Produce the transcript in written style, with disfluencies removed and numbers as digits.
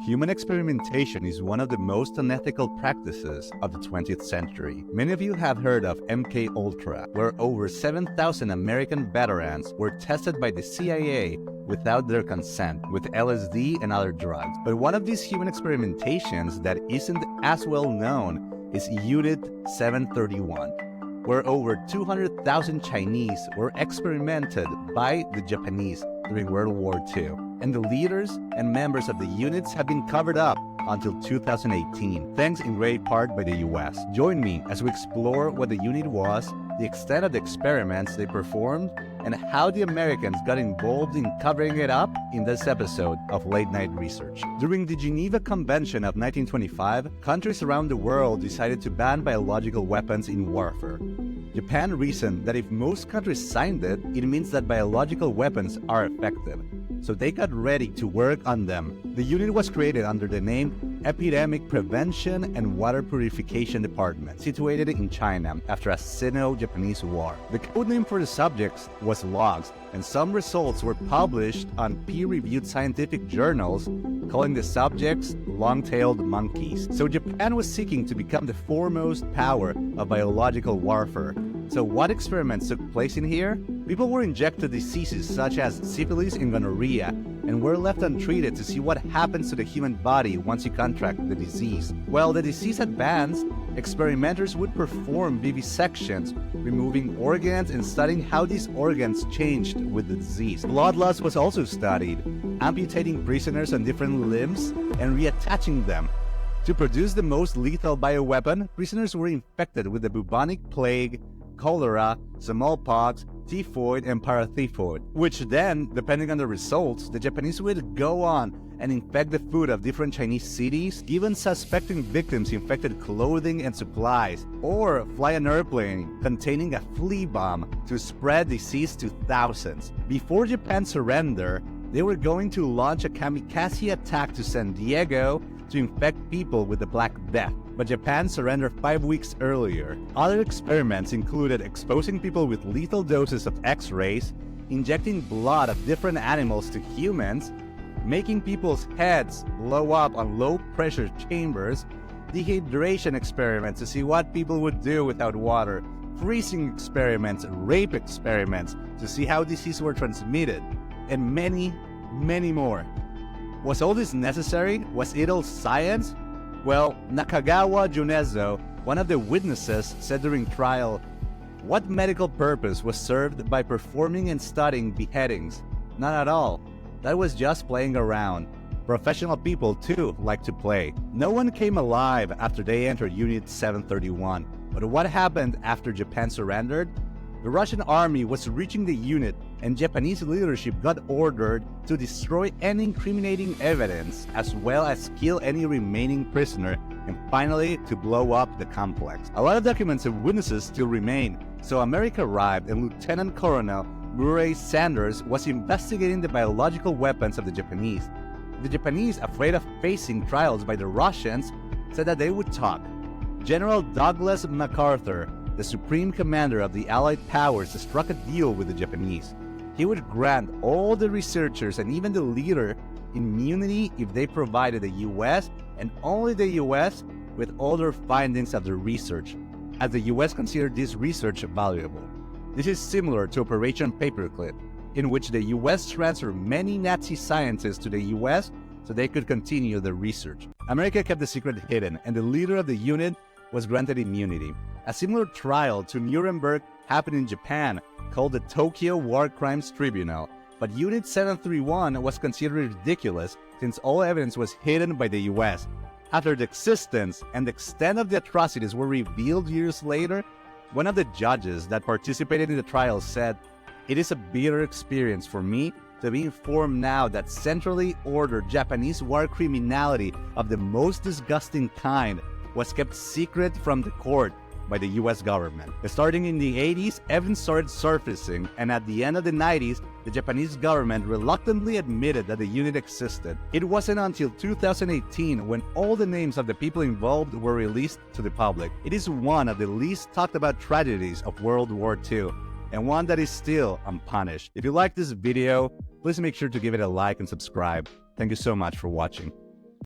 Human experimentation is one of the most unethical practices of the 20th century. Many of you have heard of MKUltra, where over 7,000 American veterans were tested by the CIA without their consent with LSD and other drugs. But one of these human experimentations that isn't as well known is Unit 731, where over 200,000 Chinese were experimented by the Japanese during World War II. And the leaders and members of the units have been covered up until 2018, thanks in great part by the US. Join me as we explore what the unit was, the extent of the experiments they performed, and how the Americans got involved in covering it up in this episode of Late Night Research. During the Geneva Convention of 1925, countries around the world decided to ban biological weapons in warfare. Japan reasoned that if most countries signed it, it means that biological weapons are effective, so they got ready to work on them. The unit was created under the name Epidemic Prevention and Water Purification Department, situated in China after a Sino-Japanese war. The codename for the subjects was logs, and some results were published on peer-reviewed scientific journals calling the subjects long-tailed monkeys. So Japan was seeking to become the foremost power of biological warfare. So what experiments took place in here? People were injected diseases such as syphilis and gonorrhea and were left untreated to see what happens to the human body once you contract the disease. While the disease advanced, experimenters would perform vivisections, removing organs and studying how these organs changed with the disease. Blood loss was also studied, amputating prisoners on different limbs and reattaching them. To produce the most lethal bioweapon, prisoners were infected with the bubonic plague, cholera, smallpox, typhoid, and paratyphoid, which then, depending on the results, the Japanese would go on and infect the food of different Chinese cities, even suspecting victims infected clothing and supplies, or fly an airplane containing a flea bomb to spread disease to thousands. Before Japan surrendered, they were going to launch a kamikaze attack to San Diego to infect people with the Black Death, but Japan surrendered 5 weeks earlier. Other experiments included exposing people with lethal doses of X-rays, injecting blood of different animals to humans, making people's heads blow up on low-pressure chambers, dehydration experiments to see what people would do without water, freezing experiments, rape experiments to see how diseases were transmitted, and many, many more. Was all this necessary? Was it all science? Well, Nakagawa Junezo, one of the witnesses, said during trial, "What medical purpose was served by performing and studying beheadings? None at all. That was just playing around. Professional people, too, like to play." No one came alive after they entered Unit 731. But what happened after Japan surrendered? The Russian army was reaching the unit, and Japanese leadership got ordered to destroy any incriminating evidence, as well as kill any remaining prisoner, and finally to blow up the complex. A lot of documents and witnesses still remain, so America arrived, and Lieutenant Colonel Murray Sanders was investigating the biological weapons of the Japanese. The Japanese, afraid of facing trials by the Russians, said that they would talk. General Douglas MacArthur, the supreme commander of the Allied powers, struck a deal with the Japanese. He would grant all the researchers and even the leader immunity if they provided the US, and only the US, with all their findings of the research, as the US considered this research valuable. This is similar to Operation Paperclip, in which the US transferred many Nazi scientists to the US so they could continue the research. America kept the secret hidden, and the leader of the unit was granted immunity. A similar trial to Nuremberg happened in Japan, called the Tokyo War Crimes Tribunal, but Unit 731 was considered ridiculous since all evidence was hidden by the US. After the existence and the extent of the atrocities were revealed years later, one of the judges that participated in the trial said, "It is a bitter experience for me to be informed now that centrally ordered Japanese war criminality of the most disgusting kind was kept secret from the court by the US government." Starting in the 80s, evidence started surfacing, and at the end of the 90s, the Japanese government reluctantly admitted that the unit existed. It wasn't until 2018 when all the names of the people involved were released to the public. It is one of the least talked about tragedies of World War II, and one that is still unpunished. If you like this video, please make sure to give it a like and subscribe. Thank you so much for watching.